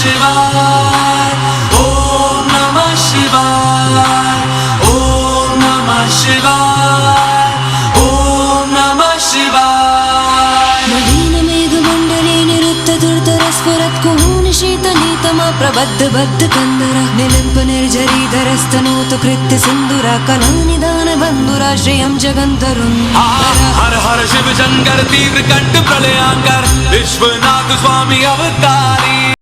शिवाय, ओम नमः शिवाय, ओम नमः शिवाय, ओम नमः शिवाय। नवीन मेघमण्डले निरुत्तदुर्धरस्फुरत्कुहूनि शीतनीतमा प्रबद्ध बद्ध कंदर निलिम्प निर्झरीधरस्तनोतु कृत्य सिन्दूरा कलानिदान बन्धुरा श्रियं जगन्तरुन्। हर हर शिव शंकर तीव्र कंठ प्रलयांकर विश्वनाथ स्वामी अवतारी।